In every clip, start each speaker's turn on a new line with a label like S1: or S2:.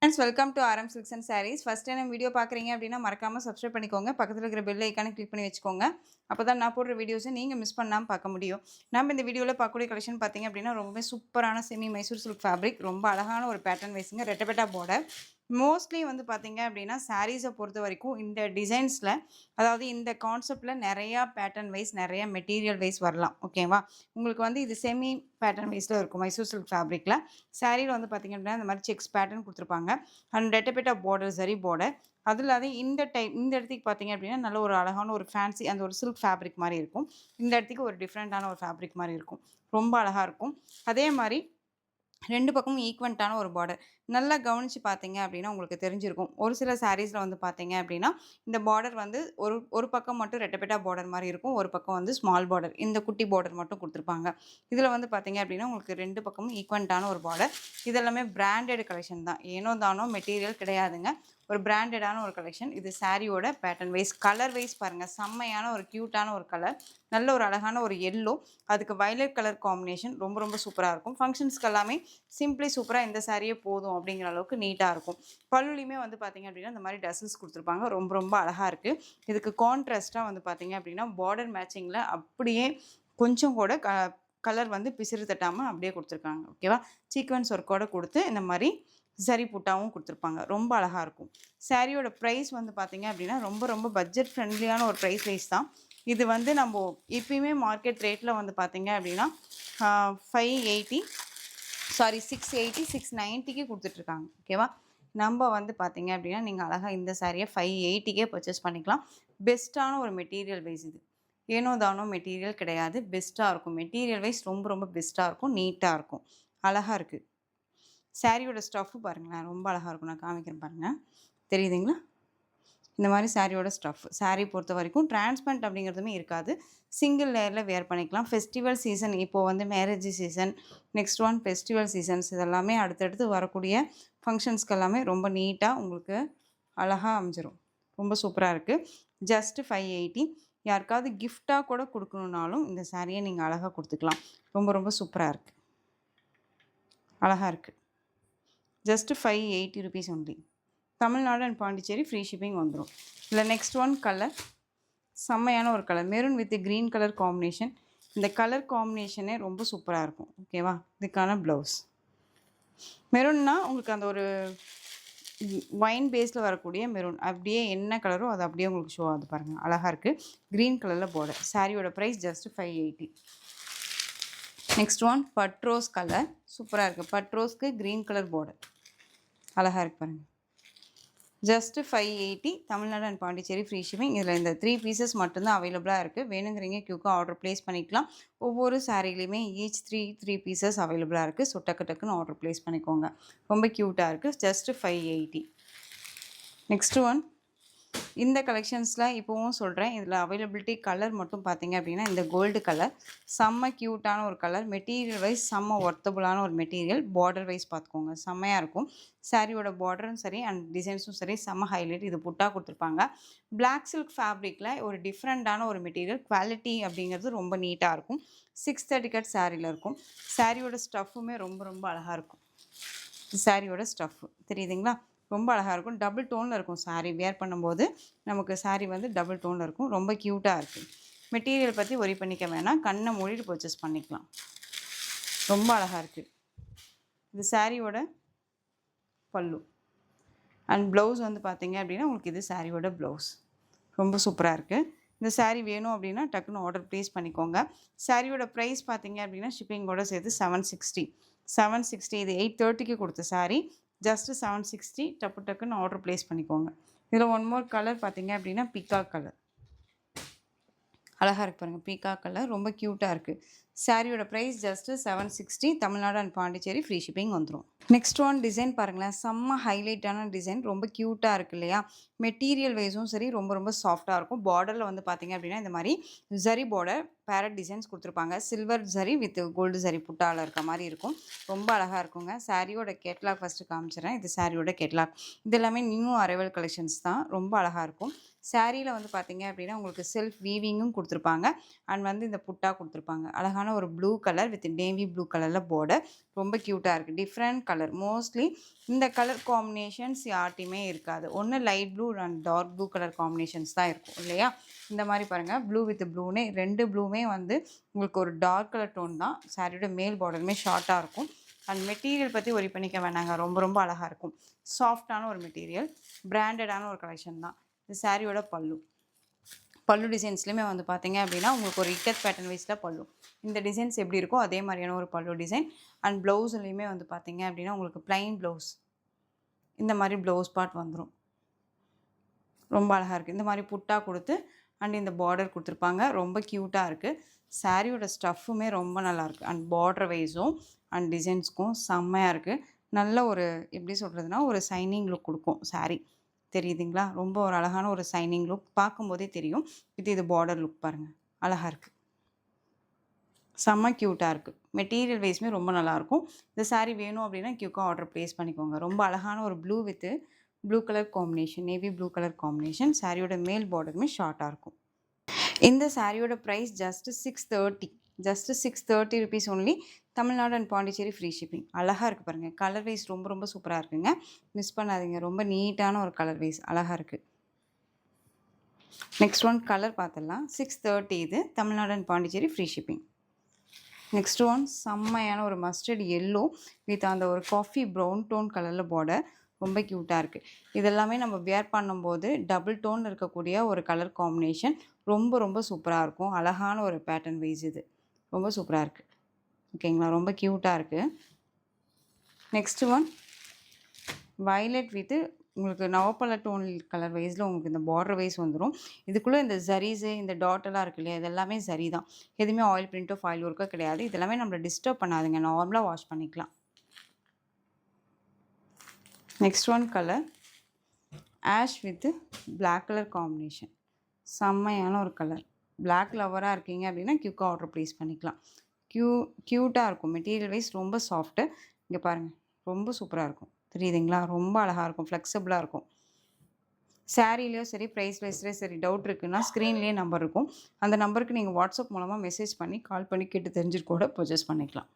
S1: Friends welcome to RM Silks and saris. First time video பார்க்குறீங்க அப்படின்னா மறக்காம subscribe பண்ணிக்கோங்க. பக்கத்துல இருக்கிற பெல் ஐக்கானை கிளிக் பண்ணி வச்சுக்கோங்க. அப்பதான் நான் போடுற வீடியோஸை நீங்க மிஸ் பண்ணாம பார்க்க முடியும். நம்ம இந்த வீடியோல பார்க்கக்கூடிய கலெக்ஷன் பார்த்தீங்க அப்படின்னா ரொம்பவே சூப்பரான செமி மைசூர் சில்க் ஃபேப்ரிக். ரொம்ப அழகான ஒரு பேட்டர்ன் வைஸுங்க. ரெட்டபெட்டா பார்டர். மோஸ்ட்லி வந்து பார்த்தீங்க அப்படின்னா சாரீஸை பொறுத்த வரைக்கும் இந்த டிசைன்ஸில், அதாவது இந்த கான்செப்டில் நிறையா பேட்டர்ன் வைஸ் நிறையா மெட்டீரியல் வைஸ் வரலாம். ஓகேவா? உங்களுக்கு வந்து இது செமி பேட்டர்ன் வைஸில் இருக்கும் மைசூர் சில்க் ஃபேப்ரிக்கில். சாரியில் வந்து பார்த்தீங்க அப்படின்னா இந்த மாதிரி செக்ஸ் பேட்டர்ன் கொடுத்துருப்பாங்க. அண்ட் ரெட்டபெட்டா பார்டர், ஜரி பார்டர். அது இல்லாத இந்த இடத்துக்கு பார்த்தீங்க அப்படின்னா நல்ல ஒரு அழகான ஒரு ஃபேன்சி அந்த ஒரு சில்க் ஃபேப்ரிக் மாதிரி இருக்கும். இந்த இடத்துக்கு ஒரு டிஃப்ரெண்ட்டான ஒரு ஃபேப்ரிக் மாதிரி இருக்கும். ரொம்ப அழகாக இருக்கும். அதே மாதிரி 2 பக்கமும் ஈக்வென்ட்டான ஒரு பார்டர். நல்லா கவனிச்சு பார்த்தீங்க அப்படின்னா உங்களுக்கு தெரிஞ்சிருக்கும். ஒரு சில சாரீஸ்ல வந்து பார்த்தீங்க அப்படின்னா, இந்த பார்டர் வந்து ஒரு ஒரு பக்கம் மட்டும் ரெட்டபெட்டா பார்டர் மாரி இருக்கும். ஒரு பக்கம் வந்து ஸ்மால் பார்டர். இந்த குட்டி பார்டர் மட்டும் குடுத்துருப்பாங்க. இதில வந்து பார்த்தீங்க அப்படின்னா, உங்களுக்கு 2 பக்கமும் ஈக்வென்ட்டான ஒரு பார்டர். இது எல்லாமே பிராண்டட் கலெக்ஷன் தான். ஏனோ தானோ மெட்டீரியல் கிடையாதுங்க. ஒரு பிராண்டடான ஒரு கலெக்ஷன். இது சாரியோட பேட்டர்ன் வைஸ், கலர் வைஸ் பாருங்க. செம்மையான ஒரு கியூட்டான ஒரு கலர். நல்ல ஒரு அழகான ஒரு எல்லோ. அதுக்கு வயலட் கலர் காம்பினேஷன் ரொம்ப ரொம்ப சூப்பரா இருக்கும். ஃபங்ஷன்ஸ்க்கு எல்லாமே சிம்பிளி சூப்பரா இந்த சாரியே போதும் அப்படிங்கிற அளவுக்கு நீட்டா இருக்கும். பல்லுலயுமே வந்து பார்த்தீங்க அப்படின்னா, இந்த மாரி டசல்ஸ் குடுத்துருப்பாங்க. ரொம்ப ரொம்ப அழகா இருக்கு. இதுக்கு கான்ட்ராஸ்ட்டா வந்து பார்த்தீங்க அப்படின்னா, பார்டர் மேட்சிங்ல அப்படியே கொஞ்சம் கூட கலர் வந்து பிசிறு தட்டாம அப்படியே குடுத்துருக்காங்க. ஓகேவா? சீக்வென்ஸ் ஒர்க்கோட குடுத்து இந்த மாரி சரி புட்டாவும் குடுத்துருப்பாங்க. ரொம்ப அழகா இருக்கும். சாரியோட பிரைஸ் வந்து பார்த்தீங்க அப்படின்னா, ரொம்ப ரொம்ப பட்ஜெட் ஃப்ரெண்ட்லியான ஒரு பிரைஸ் வைஸ் தான். இது வந்து நம்போ எப்பயுமே மார்க்கெட் ரேட்ல வந்து பார்த்தீங்க அப்படின்னா, 580 சாரி 680, 690க்கு குடுத்துட்ருக்காங்க. ஓகேவா? நம்ப வந்து பார்த்தீங்க அப்படின்னா, நீங்க அழகா இந்த சாரிய 580க்கே பர்ச்சேஸ் பண்ணிக்கலாம். பெஸ்ட்டான ஒரு மெட்டீரியல் வைஸ் இது. ஏனோ தானோ மெட்டீரியல் கிடையாது. பெஸ்ட்டா இருக்கும். மெட்டீரியல் வைஸ் ரொம்ப ரொம்ப பெஸ்ட்டா இருக்கும். நீட்டா இருக்கும். அழகா இருக்கு. சாரியோட ஸ்டஃப் பாருங்களேன். ரொம்ப அழகா இருக்கும். நான் காமிக்கிறேன் பாருங்க. தெரியுதுங்களா? இந்த மாரி சாரியோட ஸ்டஃப். சாரி பொறுத்தவரைக்கும் டிரான்ஸ்பரண்ட் அப்படிங்கிறதுமே இருக்காது. சிங்கிள் லேயர்ல வியர் பண்ணிக்கலாம். ஃபெஸ்டிவல் சீசன் இப்போ வந்து marriage season, next one festival seasons இதெல்லாமே அடுத்தடுத்து வரக்கூடிய ஃபங்ஷன்ஸ்க்கு எல்லாமே ரொம்ப நீட்டா உங்களுக்கு அழகா அமைஞ்சிரும். ரொம்ப சூப்பரா இருக்கு. ஜஸ்ட் 580. யாருக்காவது கிஃப்ட்டா கூட குடுக்கணும்னாலும் இந்த சாரிய நீங்க அழகா குடுத்துக்கலாம். ரொம்ப ரொம்ப சூப்பரா இருக்கு. அழகா இருக்கு. Just 580 rupees only. Tamil Nadu and Pondicherry free shipping வந்துரும். இதுல நெக்ஸ்ட் ஒன் கலர். செம்மையான ஒரு colour. Maroon with green colour combination. இந்த கலர் காம்பினேஷனே ரொம்ப சூப்பரா இருக்கும். ஓகேவா? இதுக்கான ப்ளவுஸ். மெரூன்னா உங்களுக்கு அந்த ஒரு ஒயின் பேஸ்ல வரக்கூடிய மெரூன். அப்படியே என்ன கலரோ அது அப்படியே உங்களுக்கு ஷோ ஆகுது பாருங்க. அழகா இருக்கு. கிரீன் கலர்ல பார்டர். சாரியோட price just 580. Next one but rose colour. சூப்பரா இருக்கு. பட் ரோஸ்க்கு கிரீன் கலர் பார்டர். அழகா இருக்கு பாருங்க. Just 580 Tamil Nadu and Pondicherry free shipping. இதில் இந்த 3 பீசஸ் மட்டும்தான் அவைலபிளாக இருக்குது. வேணுங்கிறீங்க க்யூக்காக ஆர்டர் ப்ளேஸ் பண்ணிக்கலாம். ஒவ்வொரு சாரீலையுமே ஈச் 3 பீசஸ் அவைலபிளாக இருக்குது. ஸோ டக்கு டக்குன்னு ஆர்டர் ப்ளேஸ் பண்ணிக்கோங்க. ரொம்ப க்யூட்டாக இருக்குது. ஜஸ்ட் 580. நெக்ஸ்ட் ஒன் இந்த கலெக்ஷன்ஸில் இப்போவும் சொல்கிறேன். இதில் அவைலபிலிட்டி கலர் மட்டும் பார்த்தீங்க அப்படின்னா, இந்த கோல்டு கலர் செம்ம க்யூட்டான ஒரு கலர். மெட்டீரியல் வைஸ் செம்ம ஒர்த்தபுளான ஒரு மெட்டீரியல். பார்டர் வைஸ் பார்த்துக்கோங்க. செம்மையாக இருக்கும். சாரியோட பார்டரும் சரி அண்ட் டிசைன்ஸும் சரி செம்ம ஹைலைட். இது புட்டா கொடுத்துருப்பாங்க. பிளாக் சில்க் ஃபேப்ரிக்கில் ஒரு டிஃப்ரெண்ட்டான ஒரு மெட்டீரியல். குவாலிட்டி அப்படிங்கிறது ரொம்ப நீட்டாக இருக்கும். 630 கட் சாரியில் இருக்கும். சாரியோட ஸ்டஃப்புமே ரொம்ப ரொம்ப அழகாக இருக்கும். சாரியோட ஸ்டஃப் தெரியுதுங்களா? ரொம்ப அழகாக இருக்கும். டபுள் டோனில் இருக்கும் சாரி. வியர் பண்ணும்போது நமக்கு சாரி வந்து டபுள் டோனில் இருக்கும். ரொம்ப க்யூட்டாக இருக்குது. மெட்டீரியல் பற்றி ஒரி பண்ணிக்க வேணாம். கண்ணை மூடிட்டு பர்ச்சேஸ் பண்ணிக்கலாம். ரொம்ப அழகாக இருக்குது. இது சாரியோட பல்லு. அண்ட் ப்ளவுஸ் வந்து பார்த்தீங்க அப்படின்னா உங்களுக்கு இது சாரியோட ப்ளவுஸ். ரொம்ப சூப்பராக இருக்குது. இந்த சாரி வேணும் அப்படின்னா டக்குன்னு ஆர்டர் ப்ளேஸ் பண்ணிக்கோங்க. சாரியோட ப்ரைஸ் பார்த்தீங்க அப்படின்னா ஷிப்பிங்கோட சேர்த்து 760. 760 இது 830க்கு கொடுத்த சாரி. ஜஸ்ட் 760 டப்பு டக்குன்னு ஆர்டர் ப்ளேஸ் பண்ணிக்கோங்க. இதில் ஒன் மோர் கலர் பார்த்தீங்க அப்படின்னா பீகாக் கலர். அழகாக இருக்கு பாருங்க. பீகாக் கலர் ரொம்ப க்யூட்டாக இருக்குது. சாரியோட price just 760 Tamil Nadu and Pondicherry free shipping வந்துடும். நெக்ஸ்ட் ஒன் டிசைன் பாருங்களேன். செம்ம ஹைலைட்டான டிசைன். ரொம்ப க்யூட்டாக இருக்குது இல்லையா? மெட்டீரியல் வைஸும் சரி ரொம்ப ரொம்ப சாஃப்டாக இருக்கும். பார்டரில் வந்து பார்த்தீங்க அப்படின்னா இந்த மாதிரி ஜரி பார்டர் பேரட் டிசைன்ஸ் கொடுத்துருப்பாங்க. Silver zari with gold zari புட்டாவில் இருக்க மாதிரி இருக்கும். ரொம்ப அழகாக இருக்குங்க. சாரியோட கேட்லாக் ஃபஸ்ட்டு காமிச்சிடறேன். இது சாரியோட கேட்லாக். இது எல்லாமே நியூ அரைவல் கலெக்ஷன்ஸ் தான். ரொம்ப அழகாக இருக்கும். சாரியில் வந்து பார்த்தீங்க அப்படின்னா உங்களுக்கு செல்ஃப் வீவிங்கும் கொடுத்துருப்பாங்க. அண்ட் வந்து இந்த புட்டா கொடுத்துருப்பாங்க. அழகான ஒரு blue colour with navy blue கலரில் பார்டர். ரொம்ப க்யூட்டாக இருக்குது. Different colour. மோஸ்ட்லி இந்த கலர் காம்பினேஷன்ஸ் யார்ட்டையுமே இருக்காது. ஒன்று light blue and dark blue colour combinations தான் இருக்கும் இல்லையா? இந்த மாதிரி பாருங்கள், ப்ளூ வித் ப்ளூனே 2 ப்ளூமே வந்து உங்களுக்கு ஒரு டார்க் கலர் டோன் தான். சாரியோட மேல் பார்டருமே ஷார்ட்டாக இருக்கும். அண்ட் மெட்டீரியல் பற்றி ஒரி பண்ணிக்க வேணாங்க. ரொம்ப ரொம்ப அழகாக இருக்கும். சாஃப்டான ஒரு மெட்டீரியல், பிராண்டடான ஒரு கலெக்ஷன் தான். இது சாரியோட பல்லு. பல்லு டிசைன்ஸ்லையுமே வந்து பார்த்தீங்க அப்படின்னா உங்களுக்கு ஒரு இக்கத் பேட்டர்ன் வைஸில் பல்லு. இந்த டிசைன்ஸ் எப்படி இருக்கோ அதே மாதிரியான ஒரு பல்லு டிசைன். அண்ட் ப்ளவுஸ்லையுமே வந்து பார்த்தீங்க அப்படின்னா உங்களுக்கு ப்ளைன் ப்ளவுஸ், இந்த மாதிரி ப்ளவுஸ் பார்ட் வந்துடும். ரொம்ப அழகாக இருக்குது. இந்த மாதிரி புட்டா கொடுத்து அண்ட் இந்த பார்டர் கொடுத்துருப்பாங்க. ரொம்ப க்யூட்டாக இருக்குது. சாரியோட ஸ்டஃப்புமே ரொம்ப நல்லாயிருக்கு. அண்ட் பார்டர் வைஸும் அண்ட் டிசைன்ஸ்க்கும் செம்மையாக இருக்குது. நல்ல ஒரு எப்படி சொல்கிறதுனா ஒரு சைனிங் லுக் கொடுக்கும் சாரி. தெரியுதுங்களா? ரொம்ப ஒரு அழகான ஒரு சைனிங் லுக் பார்க்கும்போதே தெரியும். இது பார்டர் லுக் பாருங்கள், அழகாக இருக்குது. செம்ம க்யூட்டாக இருக்குது. மெட்டீரியல் வைஸுமே ரொம்ப நல்லாயிருக்கும். இந்த சாரீ வேணும் அப்படின்னா குயிக்காக ஆர்டர் ப்ளேஸ் பண்ணிக்கோங்க. ரொம்ப அழகான ஒரு blue with blue colour combination, navy blue colour combination. சாரியோட மேல் பார்டருமே ஷார்ட்டாக இருக்கும். இந்த சாரியோட price just 630. Just 630 rupees only. Tamil Nadu and Pondicherry free shipping. அழகாக இருக்குது பாருங்கள். கலர் வைஸ் ரொம்ப ரொம்ப சூப்பராக இருக்குங்க. மிஸ் பண்ணாதீங்க. ரொம்ப நீட்டான ஒரு கலர் வைஸ் அழகாக இருக்குது. நெக்ஸ்ட் ஒன் கலர் பார்த்துடலாம். 630 இது. Tamil Nadu and Pondicherry free shipping. Next one செம்மையான ஒரு மஸ்டர்ட் எல்லோ வித் அந்த ஒரு காஃபி ப்ரௌன் டோன் கலரில் பார்டர். ரொம்ப க்யூட்டாக இருக்குது. இதெல்லாமே நம்ம வியர் பண்ணும்போது டபுள் டோன் இருக்கக்கூடிய ஒரு கலர் காம்பினேஷன். ரொம்ப ரொம்ப சூப்பராக இருக்கும். அழகான ஒரு பேட்டர்ன் வைஸ் இது. ரொம்ப சூப்பராக இருக்குது. ஓகேங்களா? ரொம்ப க்யூட்டாக இருக்குது. நெக்ஸ்ட் ஒன் வயலட் வித் உங்களுக்கு நவப்பழ டோன் கலர் வைஸில் உங்களுக்கு இந்த பார்டர் வைஸ் வந்துடும். இதுக்குள்ளே இந்த ஜரீஸு இந்த டாட்டெல்லாம் இருக்கு இல்லையா, இது எல்லாமே ஜரி தான். எதுவுமே ஆயில் பிரிண்ட்டோ ஃபாயில் ஒர்க்கோ கிடையாது. இதெல்லாமே நம்மளை டிஸ்டர்ப் பண்ணாதுங்க. நார்மலாக வாஷ் பண்ணிக்கலாம். Next one colour ash with black colour combination. செம்மையான ஒரு கலர். பிளாக் லவராக இருக்கீங்க அப்படின்னா குயிக்காக ஆர்டர் ப்ளேஸ் பண்ணிக்கலாம். க்யூட்டாக இருக்கும். மெட்டீரியல் வைஸ் ரொம்ப சாஃப்ட்டு. இங்கே பாருங்கள், ரொம்ப சூப்பராக இருக்கும். தெரியுதுங்களா? ரொம்ப அழகாக இருக்கும். ஃப்ளெக்சிபிளாக இருக்கும். சாரீலேயும் சரி, ப்ரைஸ் வைஸ்லேயும் சரி டவுட் இருக்குன்னா ஸ்க்ரீன்லேயே நம்பர் இருக்கும். அந்த நம்பருக்கு நீங்கள் வாட்ஸ்அப் மூலமாக மெசேஜ் பண்ணி கால் பண்ணி கேட்டு தெரிஞ்சுட்டு கூட பர்ச்சேஸ் பண்ணிக்கலாம்.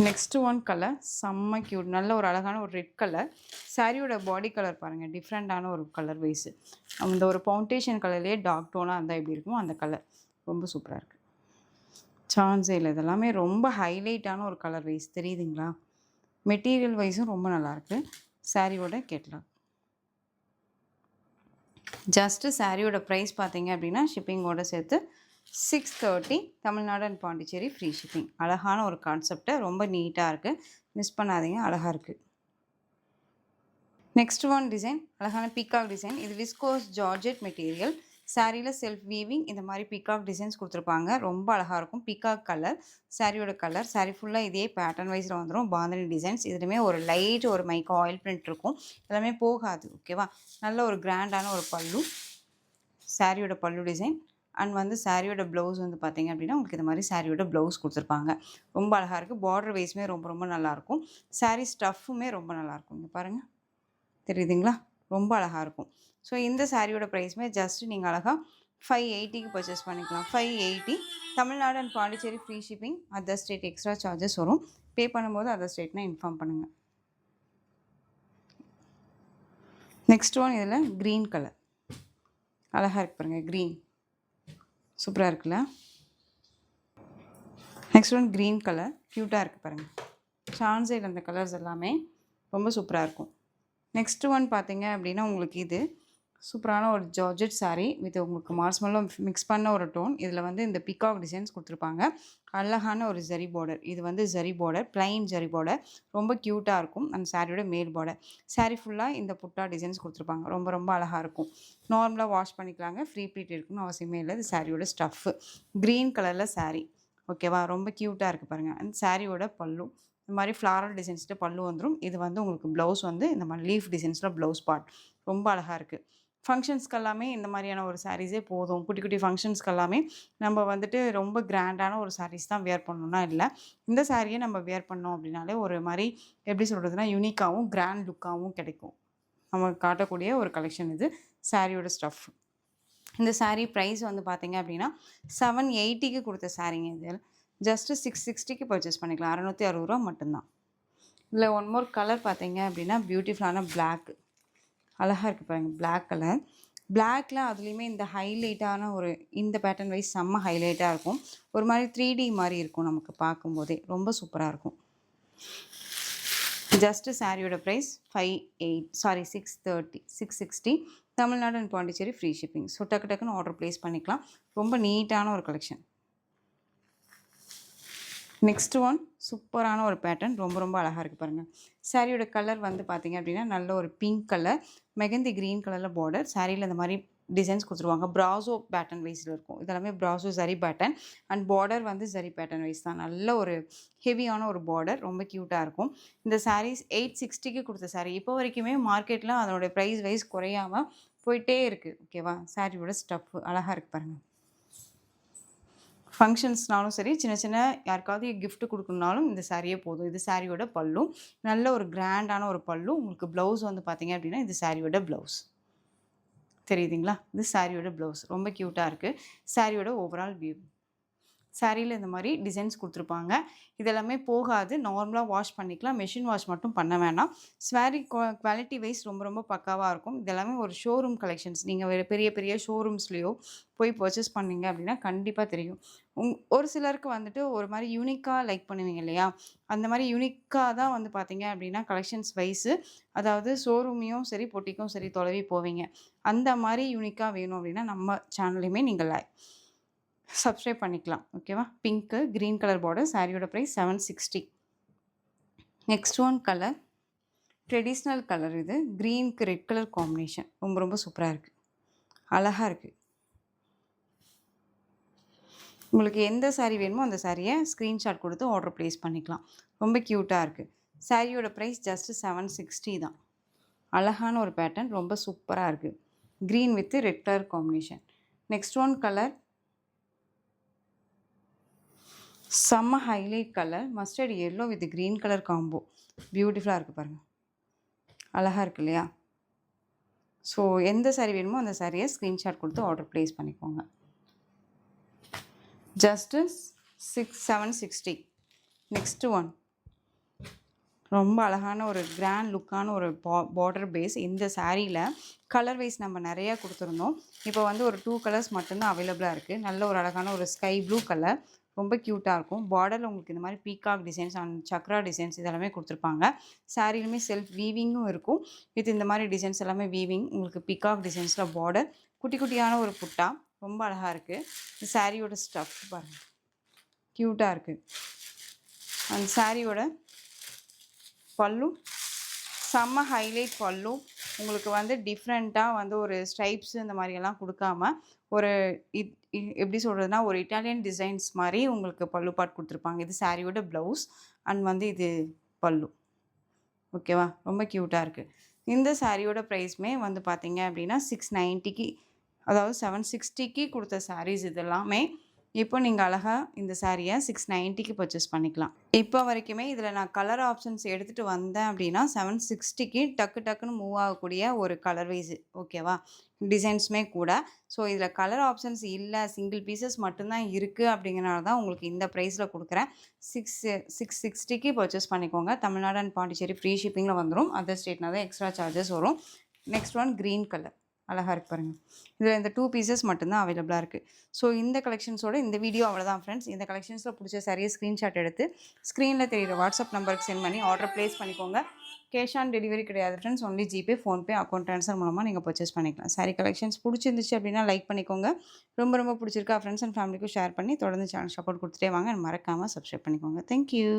S1: நெக்ஸ்ட் ஒன் கலர் செம்ம க்யூட். நல்ல ஒரு அழகான ஒரு ரெட் கலர். சாரியோட பாடி கலர் பாருங்கள், டிஃப்ரெண்ட்டான ஒரு கலர் வைஸு. அந்த ஒரு ஃபவுண்டேஷன் கலர்லேயே டார்க் டோனாக இருந்தால் எப்படி இருக்குமோ அந்த கலர். ரொம்ப சூப்பராக இருக்குது. சான்ஸே இல்லை. இதெல்லாமே ரொம்ப ஹைலைட்டான ஒரு கலர் வைஸ். தெரியுதுங்களா? மெட்டீரியல் வைஸும் ரொம்ப நல்லாயிருக்கு. சாரியோட கேட்லாக். ஜஸ்ட்டு சாரியோட ப்ரைஸ் பார்த்தீங்க அப்படின்னா ஷிப்பிங்கோடு சேர்த்து 630. Tamil Nadu and Pondicherry free shipping. அழகான ஒரு கான்செப்ட்டு. ரொம்ப நீட்டாக இருக்குது. மிஸ் பண்ணாதீங்க. அழகாக இருக்குது. நெக்ஸ்ட் ஒன் டிசைன் அழகான பீகாக் டிசைன். இது விஸ்கோஸ் ஜார்ஜெட் மெட்டீரியல். சாரியில் செல்ஃப் வீவிங் இந்த மாதிரி பீகாக் டிசைன்ஸ் கொடுத்துருப்பாங்க. ரொம்ப அழகாக இருக்கும். பீகாக் கலர் சாரியோட கலர். சாரி ஃபுல்லாக இதே பேட்டர்ன் வைஸில் வந்துடும். பாந்தினி டிசைன்ஸ். இதுலேயுமே ஒரு லைட் ஒரு மைக்கா ஆயில் பிரிண்ட் இருக்கும். எல்லாமே போகாது. ஓகேவா? நல்ல ஒரு கிராண்டான ஒரு பல்லு. சாரியோட பல்லு டிசைன். அண்ட் வந்து சாரியோட ப்ளவுஸ் வந்து பார்த்தீங்க அப்படின்னா உங்களுக்கு இந்த மாதிரி சாரியோட ப்ளவுஸ் கொடுத்துருப்பாங்க. ரொம்ப அழகாக இருக்குது. பார்டர் வைஸுமே ரொம்ப ரொம்ப நல்லாயிருக்கும். சாரி ஸ்டஃப்புமே ரொம்ப நல்லாயிருக்கும். இங்கே பாருங்கள், தெரியுதுங்களா? ரொம்ப அழகாக இருக்கும். ஸோ இந்த சாரியோட ப்ரைஸுமே ஜஸ்ட்டு நீங்கள் அழகாக 580க்கு பர்ச்சேஸ் பண்ணிக்கலாம். 580. Tamil Nadu and Pondicherry free shipping. Other state extra charges வரும். பே பண்ணும்போது அதர் ஸ்டேட்னா இன்ஃபார்ம் பண்ணுங்கள். நெக்ஸ்ட் ஒன் இதில் க்ரீன் கலர் அழகாக இருக்கு பாருங்கள். க்ரீன் சூப்பராக இருக்குல்ல? நெக்ஸ்ட் ஒன் க்ரீன் கலர் க்யூட்டாக இருக்குது பாருங்கள். சான்ஸே அந்த கலர்ஸ் எல்லாமே ரொம்ப சூப்பராக இருக்கும். நெக்ஸ்ட் ஒன் பார்த்தீங்க அப்படின்னா உங்களுக்கு இது சூப்பரான ஒரு ஜார்ஜெட் சாரீ வித் உங்களுக்கு மார்ஸ்மெல்லோ மிக்ஸ் பண்ண ஒரு டோன். இதில் வந்து இந்த பிகாக் டிசைன்ஸ் கொடுத்துருப்பாங்க. அழகான ஒரு ஜரி பார்டர். இது வந்து zari border, plain zari border. ரொம்ப க்யூட்டாக இருக்கும். அந்த சாரியோட மேல் பார்டர். சாரீ ஃபுல்லாக இந்த புட்டா டிசைன்ஸ் கொடுத்துருப்பாங்க. ரொம்ப ரொம்ப அழகாக இருக்கும். நார்மலாக வாஷ் பண்ணிக்கலாங்க. ஃப்ரீ ப்ளீட் இருக்குன்னு அவசியமே இல்லை. இது சாரியோட ஸ்டஃப்பு. க்ரீன் கலரில் சாரீ. ஓகேவா? ரொம்ப க்யூட்டாக இருக்குது பாருங்கள். அந்த சாரியோட பல்லு இந்த மாதிரி ஃப்ளாரல் டிசைன்ஸில் பல்லு வந்துடும். இது வந்து உங்களுக்கு ப்ளவுஸ் வந்து இந்த மாதிரி லீஃப் டிசைன்ஸில் ப்ளவுஸ் பார்ட். ரொம்ப அழகாக இருக்குது. ஃபங்க்ஷன்ஸ்க்கு எல்லாமே இந்த மாதிரியான ஒரு சாரீஸே போதும். குட்டி குட்டி ஃபங்க்ஷன்ஸ்க்கு எல்லாமே நம்ம வந்துட்டு ரொம்ப கிராண்டான ஒரு சாரீஸ் தான் வியர் பண்ணணும்னா இல்லை. இந்த சாரியை நம்ம வியர் பண்ணோம் அப்படின்னாலே ஒரு மாதிரி எப்படி சொல்கிறதுனா யூனிக்காகவும் கிராண்ட் லுக்காகவும் கிடைக்கும். நம்ம காட்டக்கூடிய ஒரு கலெக்ஷன் இது. சாரியோட ஸ்டஃப். இந்த சாரீ ப்ரைஸ் வந்து பார்த்தீங்க அப்படின்னா 780க்கு கொடுத்த சாரீங்க இது. ஜஸ்ட்டு 660க்கு பர்ச்சேஸ் பண்ணிக்கலாம். ரூ. 660 மட்டும்தான். இதில் ஒன் மோர் கலர் பார்த்தீங்க அப்படின்னா பியூட்டிஃபுல்லான பிளாக். அழகாக இருக்குது பாருங்கள் பிளாக் கலர். பிளாக்ல அதுலேயுமே இந்த ஹைலைட்டான ஒரு இந்த பேட்டர்ன் வைஸ் செம்ம ஹைலைட்டாக இருக்கும். ஒரு மாதிரி 3D மாதிரி இருக்கும் நமக்கு பார்க்கும்போதே. ரொம்ப சூப்பராக இருக்கும். ஜஸ்ட்டு சாரியோட price 660 Tamil Nadu and Pondicherry free shipping. So டக்கு டக்குன்னு ஆர்டர் ப்ளேஸ் பண்ணிக்கலாம். ரொம்ப நீட்டான ஒரு கலெக்ஷன். நெக்ஸ்ட் ஒன் சூப்பரான ஒரு பேட்டர்ன். ரொம்ப ரொம்ப அழகாக இருக்குது பாருங்கள். சாரியோட கலர் வந்து பார்த்திங்க அப்படின்னா நல்ல ஒரு பிங்க் கலர், மெகந்தி க்ரீன் கலரில் பார்டர். சாரியில் இந்த மாதிரி டிசைன்ஸ் கொடுத்துருவாங்க. ப்ராசோ பேட்டர்ன் வைஸில் இருக்கும். இதெல்லாமே ப்ராசோ ஜரி பேட்டர்ன் அண்ட் பார்டர் வந்து ஜரி பேட்டர்ன் வைஸ் தான். நல்ல ஒரு ஹெவியான ஒரு பார்டர். ரொம்ப க்யூட்டாக இருக்கும். இந்த சாரீஸ் 860க்கு கொடுத்த சாரீ இப்போ வரைக்குமே மார்க்கெட்டில் அதனுடைய ப்ரைஸ் வைஸ் குறையாமல் போயிட்டே இருக்குது. ஓகேவா? சாரியோட ஸ்டஃப் அழகாக இருக்குது பாருங்கள். ஃபங்க்ஷன்ஸ்னாலும் சரி, சின்ன சின்ன யாருக்காவது கிஃப்ட் கொடுக்கணுனாலும் இந்த சாரியே போதும். இது சாரியோட பல்லு. நல்ல ஒரு கிராண்டான ஒரு பல்லு. உங்களுக்கு ப்ளவுஸ் வந்து பார்த்தீங்க அப்படின்னா இது சாரியோட ப்ளவுஸ். தெரியுதுங்களா? இது சாரியோட ப்ளவுஸ். ரொம்ப க்யூட்டாக இருக்குது. சாரியோட ஓவரால் வியூ. சாரியில் இந்த மாதிரி டிசைன்ஸ் கொடுத்துருப்பாங்க. இதெல்லாமே போகாது. நார்மலாக வாஷ் பண்ணிக்கலாம். மெஷின் வாஷ் மட்டும் பண்ண வேணாம். சாரி குவாலிட்டி வைஸ் ரொம்ப ரொம்ப பக்காவாக இருக்கும். இதெல்லாமே ஒரு ஷோரூம் கலெக்ஷன்ஸ். நீங்கள் பெரிய பெரிய ஷோரூம்ஸ்லேயோ போய் பர்ச்சேஸ் பண்ணீங்க அப்படின்னா கண்டிப்பாக தெரியும். ஒரு சிலருக்கு வந்துட்டு ஒரு மாதிரி யூனிக்காக லைக் பண்ணுவீங்க இல்லையா? அந்த மாதிரி யூனிக்காக தான் வந்து பார்த்தீங்க அப்படின்னா கலெக்ஷன்ஸ் வைஸு, அதாவது ஷோரூமையும் சரி பொட்டிக்கும் சரி தொலைவி போவீங்க. அந்த மாதிரி யூனிக்காக வேணும் அப்படின்னா நம்ம சேனல்லையுமே நீங்கள் சப்ஸ்கிரைப் பண்ணிக்கலாம். ஓகேவா? பிங்க்கு க்ரீன் கலர் பார்டர். சாரியோட price 760. Next one colour traditional colour. இது க்ரீனுக்கு ரெட் கலர் காம்பினேஷன். ரொம்ப ரொம்ப சூப்பராக இருக்குது. அழகாக இருக்குது. உங்களுக்கு எந்த சாரீ வேணுமோ அந்த சாரியை ஸ்க்ரீன்ஷாட் கொடுத்து ஆர்டர் ப்ளேஸ் பண்ணிக்கலாம். ரொம்ப க்யூட்டாக இருக்குது. சாரியோட ப்ரைஸ் ஜஸ்ட்டு 760 தான். அழகான ஒரு பேட்டர்ன். ரொம்ப சூப்பராக இருக்குது. Green with red colour combination. Next one colour செம்ம highlight colour. Mustard yellow with green colour combo. பியூட்டிஃபுல்லாக இருக்குது பாருங்கள். அழகாக இருக்குது இல்லையா? ஸோ எந்த சாரீ வேணுமோ அந்த சாரியை ஸ்க்ரீன்ஷாட் கொடுத்து ஆர்டர் ப்ளேஸ் பண்ணிக்கோங்க. ஜஸ்ட்டு 760. நெக்ஸ்ட்டு ஒன் ரொம்ப அழகான ஒரு கிராண்ட் லுக்கான ஒரு பார்டர் பேஸ். இந்த சாரியில் கலர் வைஸ் நம்ம நிறையா கொடுத்துருந்தோம். இப்போ வந்து ஒரு 2 கலர்ஸ் மட்டும்தான் அவைலபிளாக இருக்குது. நல்ல ஒரு அழகான ஒரு ஸ்கை ப்ளூ கலர். ரொம்ப க்யூட்டாக இருக்கும். பார்டரில் உங்களுக்கு இந்த மாதிரி peacock designs and Chakra designs இதெல்லாமே கொடுத்துருப்பாங்க. சாரிலுமே செல்ஃப் வீவிங்கும் இருக்கும். வித் இந்த மாதிரி டிசைன்ஸ் எல்லாமே வீவிங். உங்களுக்கு பீகாக் டிசைன்ஸில் பார்டர், குட்டி குட்டியான ஒரு புட்டா. ரொம்ப அழகாக இருக்குது. இந்த சாரியோட ஸ்டஃப் பாருங்கள், க்யூட்டாக இருக்குது. அந்த சாரியோட பல்லு செம்ம ஹைலைட் பல்லு. உங்களுக்கு வந்து டிஃப்ரெண்ட்டாக வந்து ஒரு ஸ்ட்ரைப்ஸ் இந்த மாதிரியெல்லாம் கொடுக்காம ஒரு எப்படி சொல்கிறதுனா ஒரு இட்டாலியன் டிசைன்ஸ் மாதிரி உங்களுக்கு பல்லு பாட் கொடுத்துருப்பாங்க. இது சாரியோட ப்ளவுஸ் அண்ட் வந்து இது பல்லு. ஓகேவா? ரொம்ப க்யூட்டாக இருக்குது. இந்த சாரியோட ப்ரைஸுமே வந்து பார்த்தீங்க அப்படின்னா 690க்கு, அதாவது 760க்கு கொடுத்த சாரீஸ் இதெல்லாமே இப்போ நீங்கள் அழகாக இந்த சாரியை 690க்கு பர்ச்சேஸ் பண்ணிக்கலாம். இப்போ வரைக்குமே இதில் நான் கலர் ஆப்ஷன்ஸ் எடுத்துகிட்டு வந்தேன் அப்படின்னா 760க்கு டக்கு டக்குன்னு மூவ் ஆகக்கூடிய ஒரு கலர் வைஸ். ஓகேவா? டிசைன்ஸுமே கூட. ஸோ இதில் கலர் ஆப்ஷன்ஸ் இல்லை, சிங்கிள் பீசஸ் மட்டும்தான் இருக்குது. அப்படிங்கிறனால தான் உங்களுக்கு இந்த ப்ரைஸில் கொடுக்குறேன். 660க்கு பர்ச்சேஸ் பண்ணிக்கோங்க. தமிழ்நாடு அண்ட் பாண்டிச்சேரி ஃப்ரீ ஷிப்பிங்கில் வந்துடும். அதர் ஸ்டேட்னா தான் எக்ஸ்ட்ரா சார்ஜஸ் வரும். Next one green colour. அழகாக இருக்கு பாருங்கள். இதில் இந்த 2 பீசஸ் மட்டும்தான் அவைலபிளாக இருக்குது. ஸோ இந்த கலெக்ஷன்ஸோட இந்த வீடியோ அவ்வளோதான் ஃப்ரெண்ட்ஸ். இந்த கலெக்ஷன்ஸில் பிடிச்ச சாரியை ஸ்க்ரீன்ஷாட் எடுத்து ஸ்க்ரீனில் தெரியுற வாட்ஸ்அப் நம்பருக்கு சென்ட் பண்ணி ஆர்டர் ப்ளேஸ் பண்ணிக்கோங்க. கேஷ் ஆன் டெலிவரி கிடையாது friends. Only GPay, PhonePe, account transfer மூலமாக நீங்கள் பர்ச்சேஸ் பண்ணிக்கலாம். சாரி கலெக்ஷன்ஸ் பிடிச்சிருந்துச்சு அப்படின்னா லைக் பண்ணிக்கோங்க. ரொம்ப ரொம்ப பிடிச்சிருக்கா ஃப்ரெண்ட்ஸ் அண்ட் ஃபேமிலிக்கும் ஷேர் பண்ணி தொடர்ந்து சேனல் சப்போர்ட் கொடுத்துட்டே வாங்க. மறக்காமல் சப்ஸ்கிரைப் பண்ணிக்கோங்க. தேங்க்யூ.